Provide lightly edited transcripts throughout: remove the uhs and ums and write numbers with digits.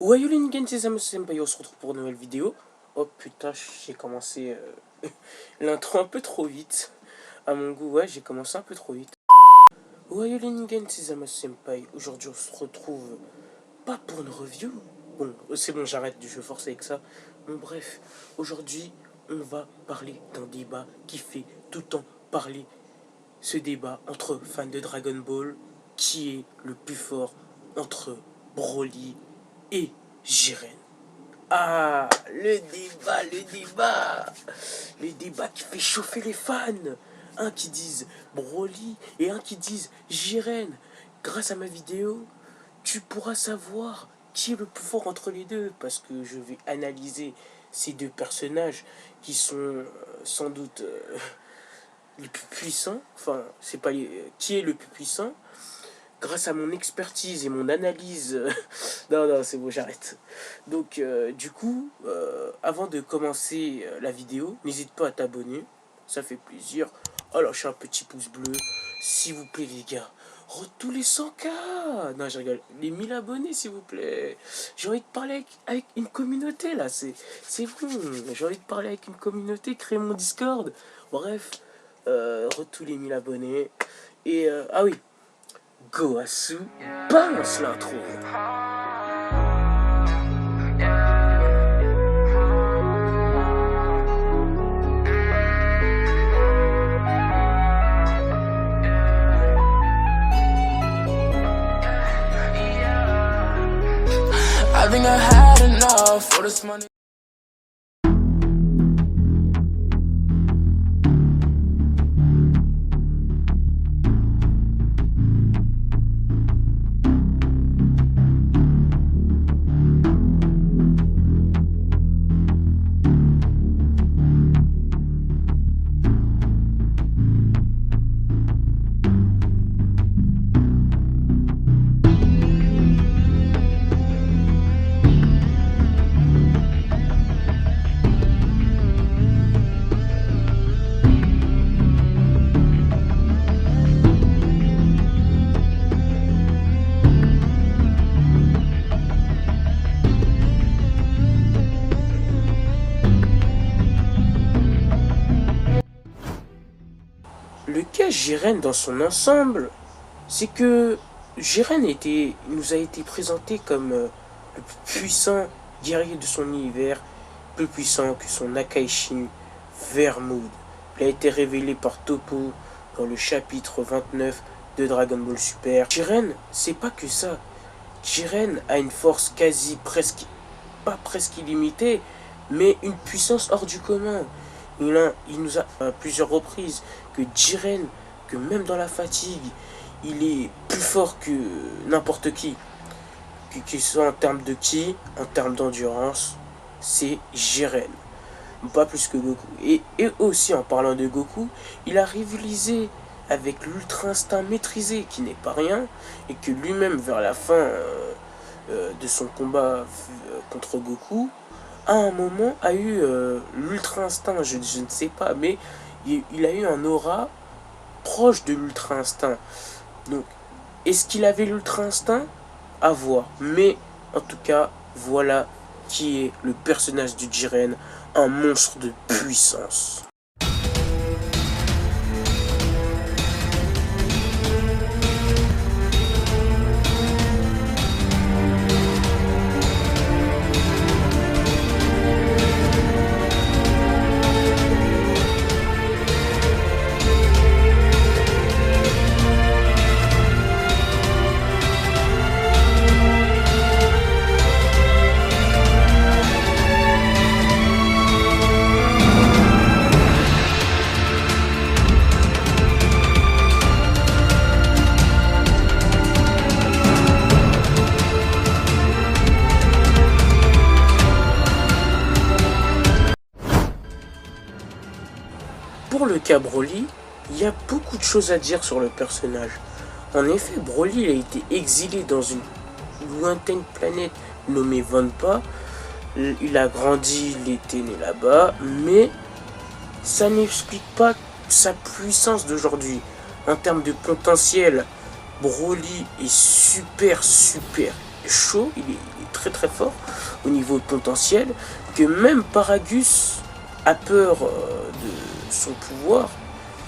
Wayolin Gensizama Senpai, on se retrouve pour une nouvelle vidéo. Oh putain, j'ai commencé l'intro un peu trop vite. À mon goût, ouais, j'ai commencé un peu trop vite. Wayolin Gensizama Senpai, aujourd'hui on se retrouve pas pour une review. Bon, c'est bon, j'arrête du jeu forcé avec ça. Bon, bref, aujourd'hui on va parler d'un débat qui fait tout le temps parler. Ce débat entre fans de Dragon Ball, qui est le plus fort entre Broly et Jiren. Ah, le débat qui fait chauffer les fans. Un qui disent Broly et un qui disent Jiren. Grâce à ma vidéo, tu pourras savoir qui est le plus fort entre les deux, parce que je vais analyser ces deux personnages qui sont sans doute les plus puissants. Enfin, c'est pas qui est le plus puissant. Grâce à mon expertise et mon analyse... non, c'est bon, j'arrête. Donc, du coup, avant de commencer la vidéo, n'hésite pas à t'abonner. Ça fait plaisir. Oh, lâchez un petit pouce bleu. S'il vous plaît, les gars. Tous les 100K. Non, je rigole. Les 1000 abonnés, s'il vous plaît. J'ai envie de parler avec une communauté, là. C'est bon. J'ai envie de parler avec une communauté, créer mon Discord. Bref, tous les 1000 abonnés. Et, ah oui. Goasu, balance l'intro. I think I had enough for this money. Le cas Jiren dans son ensemble, c'est que Jiren nous a été présenté comme le plus puissant guerrier de son univers, plus puissant que son Akaishin Vermood. Il a été révélé par Toppo dans le chapitre 29 de Dragon Ball Super. Jiren, c'est pas que ça. Jiren a une force pas presque illimitée, mais une puissance hors du commun. Il nous a à plusieurs reprises que Jiren, que même dans la fatigue, il est plus fort que n'importe qui. Que ce soit en termes de ki, en termes d'endurance, c'est Jiren. Pas plus que Goku. Et aussi, en parlant de Goku, il a rivalisé avec l'Ultra Instinct maîtrisé, qui n'est pas rien, et que lui-même, vers la fin de son combat contre Goku, à un moment a eu l'Ultra Instinct, je ne sais pas, mais il a eu un aura proche de l'Ultra Instinct. Donc, est-ce qu'il avait l'Ultra Instinct? À voir. Mais, en tout cas, voilà qui est le personnage du Jiren, un monstre de puissance. Pour le cas Broly, il y a beaucoup de choses à dire sur le personnage. En effet, Broly a été exilé dans une lointaine planète nommée Vanpa. Il a grandi, il était né là-bas, mais ça n'explique pas sa puissance d'aujourd'hui. En termes de potentiel, Broly est super chaud, il est très très fort au niveau potentiel, que même Paragus a peur de son pouvoir,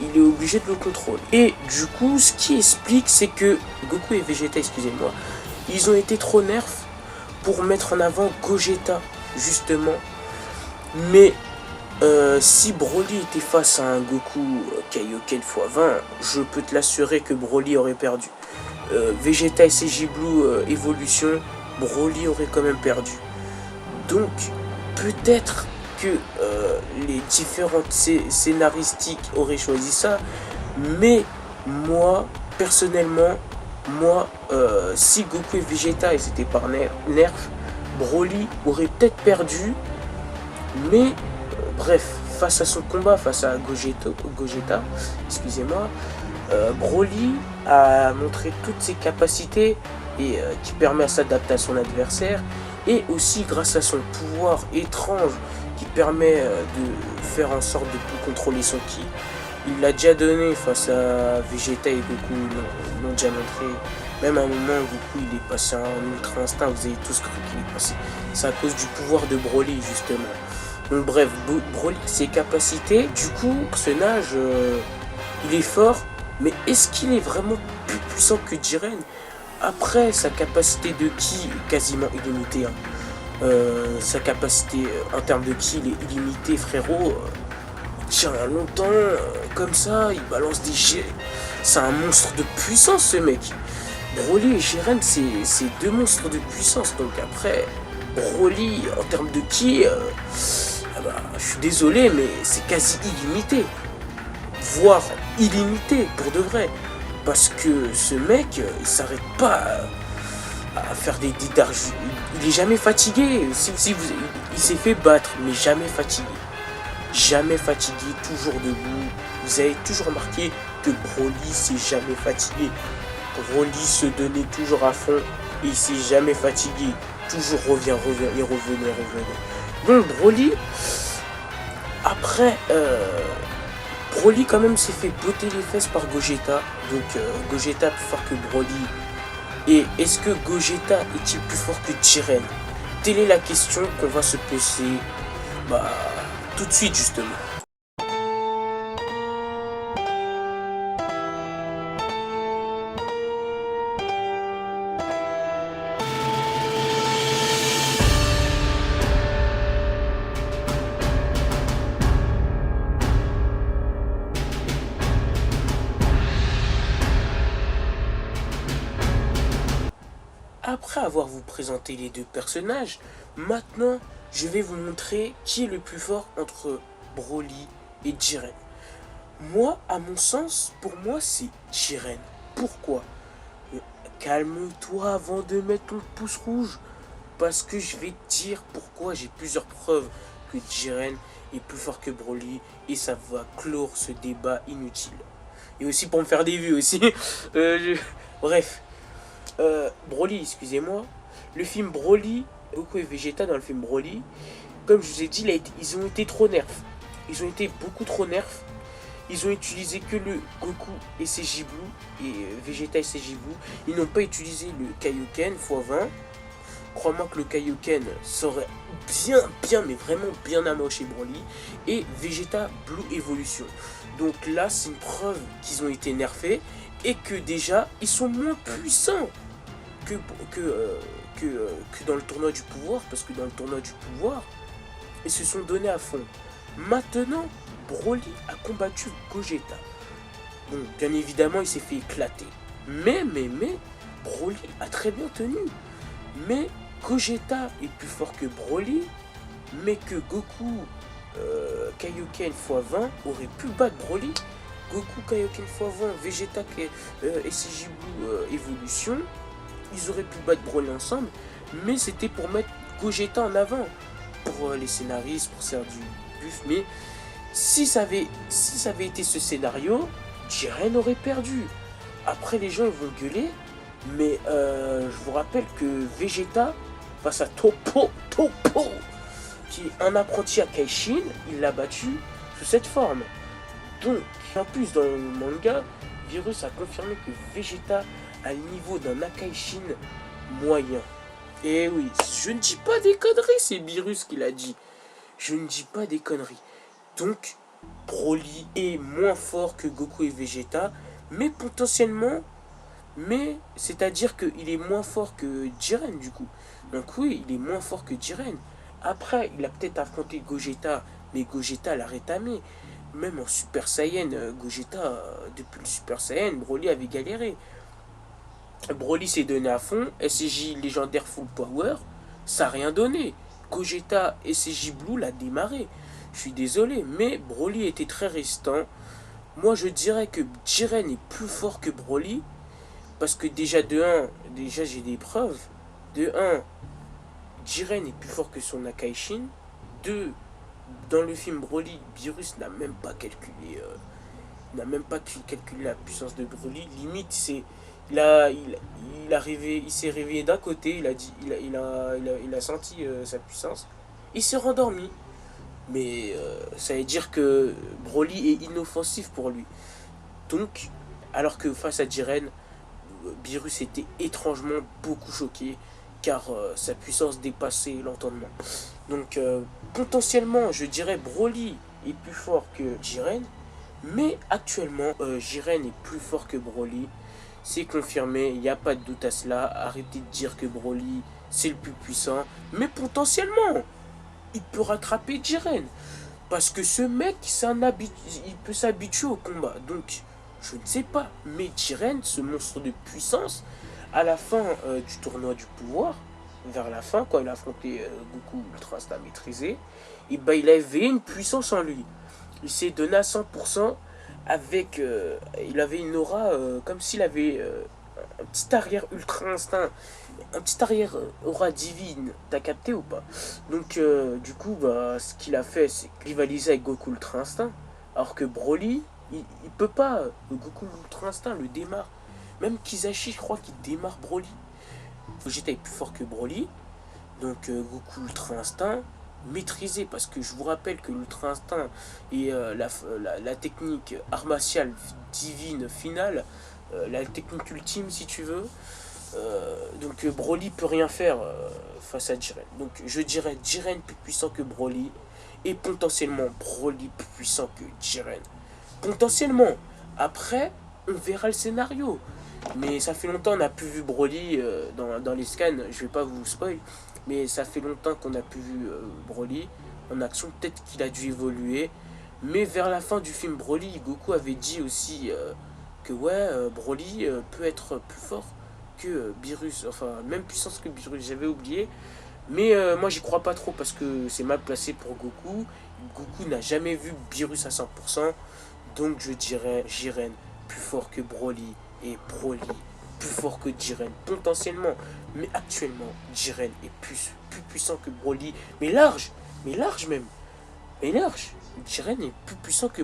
il est obligé de le contrôler. Et du coup, ce qui explique, c'est que Goku et Vegeta, excusez-moi, ils ont été trop nerfs pour mettre en avant Gogeta, justement. Mais si Broly était face à un Goku Kaioken x20, je peux te l'assurer que Broly aurait perdu. Vegeta et SJ Blue Evolution, Broly aurait quand même perdu. Donc, peut-être que les différentes scénaristiques auraient choisi ça, mais moi, personnellement, si Goku et Vegeta étaient par nerf, Broly aurait peut-être perdu, mais bref, face à son combat, face à Gogeta, excusez-moi, Broly a montré toutes ses capacités et qui permet à s'adapter à son adversaire, et aussi grâce à son pouvoir étrange qui permet de faire en sorte de tout contrôler son ki. Il l'a déjà donné face à Vegeta et Goku, ils l'ont déjà montré. Même à un moment, Goku il est passé en ultra instinct, vous avez tous cru qu'il est passé. C'est à cause du pouvoir de Broly justement. Donc bref, Broly ses capacités, du coup, le personnage, il est fort, mais est-ce qu'il est vraiment plus puissant que Jiren? Après, sa capacité de ki est quasiment illimitée. Hein. Sa capacité en termes de ki, il est illimité, frérot. Il tient longtemps, comme ça, il balance des jets. C'est un monstre de puissance, ce mec. Broly et Jiren, c'est deux monstres de puissance. Donc après, Broly, en termes de ki, je suis désolé, mais c'est quasi illimité. Voire illimité, pour de vrai. Parce que ce mec, il s'arrête pas à faire des darjus. Il est jamais fatigué. Il s'est fait battre, mais jamais fatigué. Jamais fatigué, toujours debout. Vous avez toujours remarqué que Broly s'est jamais fatigué. Broly se donnait toujours à fond et il s'est jamais fatigué. Toujours revient et revenait. Donc Broly, après, Broly quand même s'est fait botter les fesses par Gogeta. Donc Gogeta plus fort que Broly. Et est-ce que Gogeta est-il plus fort que Jiren? Telle est la question qu'on va se poser tout de suite justement. Après avoir vous présenté les deux personnages, maintenant je vais vous montrer qui est le plus fort entre Broly et Jiren. Moi, à mon sens, pour moi c'est Jiren. Pourquoi? Calme-toi avant de mettre ton pouce rouge, parce que je vais te dire pourquoi. J'ai plusieurs preuves que Jiren est plus fort que Broly et ça va clore ce débat inutile. Et aussi pour me faire des vues aussi. Bref. Broly, excusez-moi. Le film Broly, Goku et Vegeta dans le film Broly, comme je vous ai dit, ils ont été trop nerfs. Ils ont été beaucoup trop nerfs. Ils ont utilisé que le Goku et SJ Blue et Vegeta et SJ Blue. Ils n'ont pas utilisé le Kaioken x20. Crois-moi que le Kaioken saurait mais vraiment bien amoché Broly. Et Vegeta Blue Evolution. Donc là, c'est une preuve qu'ils ont été nerfés et que déjà, ils sont moins puissants que dans le tournoi du pouvoir, parce que dans le tournoi du pouvoir, ils se sont donnés à fond. Maintenant, Broly a combattu Gogeta. Bon, bien évidemment, il s'est fait éclater. Mais, Broly a très bien tenu. Mais Gogeta est plus fort que Broly, mais que Goku Kaioken x20 aurait pu battre Broly. Goku Kaioken x20, Vegeta et SJ Blue Evolution, ils auraient pu battre Broly ensemble, mais c'était pour mettre Gogeta en avant, pour les scénaristes, pour faire du buff. Mais si ça avait été ce scénario, Jiren aurait perdu. Après, les gens ils vont gueuler, mais je vous rappelle que Vegeta, face à Toppo, qui est un apprenti Akaishin, il l'a battu sous cette forme. Donc, en plus, dans le manga, Virus a confirmé que Vegeta a le niveau d'un Akaishin moyen. Eh oui, je ne dis pas des conneries, c'est Beerus qui l'a dit. Je ne dis pas des conneries. Donc, Broly est moins fort que Goku et Vegeta, mais potentiellement, c'est-à-dire qu'il est moins fort que Jiren du coup. Donc oui, il est moins fort que Jiren. Après, il a peut-être affronté Gogeta, mais Gogeta l'a rétamé. Même en Super Saiyan, Gogeta, depuis le Super Saiyan, Broly avait galéré. Broly s'est donné à fond, SCJ légendaire full power, ça n'a rien donné. Gogeta SCJ Blue l'a démarré. Je suis désolé, mais Broly était très résistant. Moi je dirais que Jiren est plus fort que Broly, parce que déjà de 1, déjà j'ai des preuves. De 1, Jiren est plus fort que son Akaishin. 2, dans le film Broly, Beerus n'a même pas calculé la puissance de Broly. Limite, c'est il s'est réveillé d'un côté, il a senti sa puissance, il s'est rendormi. Mais ça veut dire que Broly est inoffensif pour lui. Donc, alors que face à Jiren, Beerus était étrangement beaucoup choqué, car sa puissance dépassait l'entendement. Donc, potentiellement, je dirais Broly est plus fort que Jiren, mais actuellement, Jiren est plus fort que Broly. C'est confirmé, il n'y a pas de doute à cela. Arrêtez de dire que Broly, c'est le plus puissant. Mais potentiellement, il peut rattraper Jiren. Parce que ce mec, il peut s'habituer au combat. Donc, je ne sais pas. Mais Jiren, ce monstre de puissance, à la fin du tournoi du pouvoir, vers la fin, quand il a affronté Goku Ultra Instinct maîtrisé, et ben, il avait une puissance en lui. Il s'est donné à 100% avec... il avait une aura comme s'il avait un petit arrière Ultra Instinct, un petit arrière aura divine. T'as capté ou pas? Donc du coup, bah, ce qu'il a fait, c'est rivaliser avec Goku Ultra Instinct. Alors que Broly, il peut pas. Goku Ultra Instinct le démarre. Même Kizashi, je crois qu'il démarre Broly. Vegeta est plus fort que Broly. Donc Goku Ultra Instinct maîtrisé, parce que je vous rappelle que l'Ultra Instinct et la technique art martial divine finale, la technique ultime si tu veux. Donc Broly peut rien faire face à Jiren. Donc je dirais Jiren plus puissant que Broly, et potentiellement Broly plus puissant que Jiren. Potentiellement. Après, on verra le scénario. Mais ça fait longtemps qu'on n'a plus vu Broly dans les scans. Je vais pas vous spoil. Mais ça fait longtemps qu'on n'a plus vu Broly en action. Peut-être qu'il a dû évoluer. Mais vers la fin du film Broly, Goku avait dit aussi que ouais, Broly peut être plus fort que Beerus. Enfin, même puissance que Beerus. J'avais oublié. Mais moi, j'y crois pas trop parce que c'est mal placé pour Goku. Goku n'a jamais vu Beerus à 100%. Donc je dirais Jiren plus fort que Broly, et Broly plus fort que Jiren potentiellement. Mais actuellement, Jiren est plus puissant que Broly, mais large même. Mais large. Jiren est plus puissant que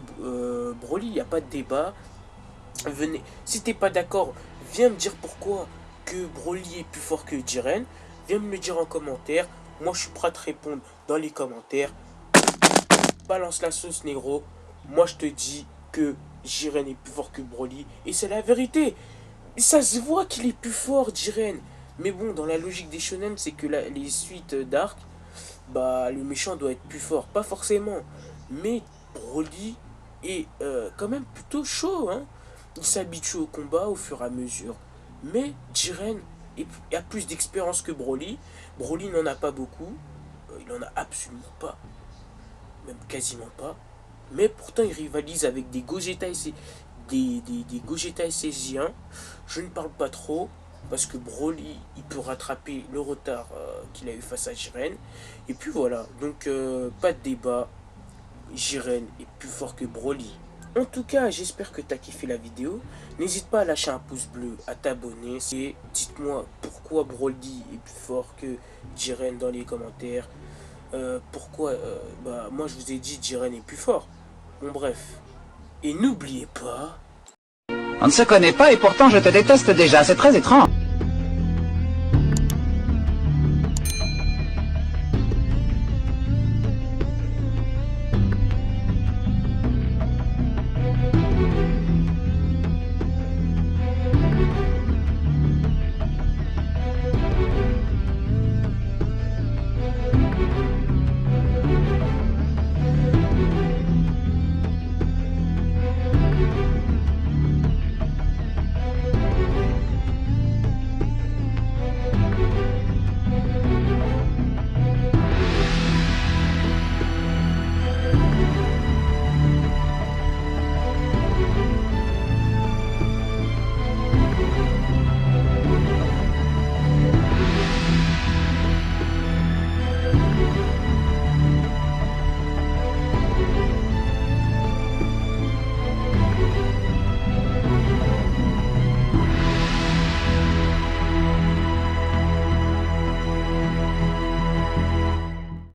Broly, il n'y a pas de débat. Venez, si t'es pas d'accord, viens me dire pourquoi que Broly est plus fort que Jiren. Viens me le dire en commentaire. Moi, je suis prêt à te répondre dans les commentaires. Balance la sauce, négro. Moi, je te dis que Jiren est plus fort que Broly. Et c'est la vérité. Ça se voit qu'il est plus fort, Jiren. Mais bon, dans la logique des shonen, c'est que les suites d'arc, bah, le méchant doit être plus fort. Pas forcément. Mais Broly est quand même plutôt chaud, hein. Il s'habitue au combat au fur et à mesure. Mais Jiren a plus d'expérience que Broly. Broly n'en a pas beaucoup. Il n'en a absolument pas. Même quasiment pas. Mais pourtant, il rivalise avec des Gogeta des Gogeta SSJ1. Je ne parle pas trop, parce que Broly, il peut rattraper le retard qu'il a eu face à Jiren. Et puis voilà, donc pas de débat. Jiren est plus fort que Broly. En tout cas, j'espère que tu as kiffé la vidéo. N'hésite pas à lâcher un pouce bleu, à t'abonner. Et dites-moi pourquoi Broly est plus fort que Jiren dans les commentaires. Pourquoi bah, moi je vous ai dit Jiren est plus fort. Bon bref. Et n'oubliez pas... On ne se connaît pas et pourtant je te déteste déjà, c'est très étrange.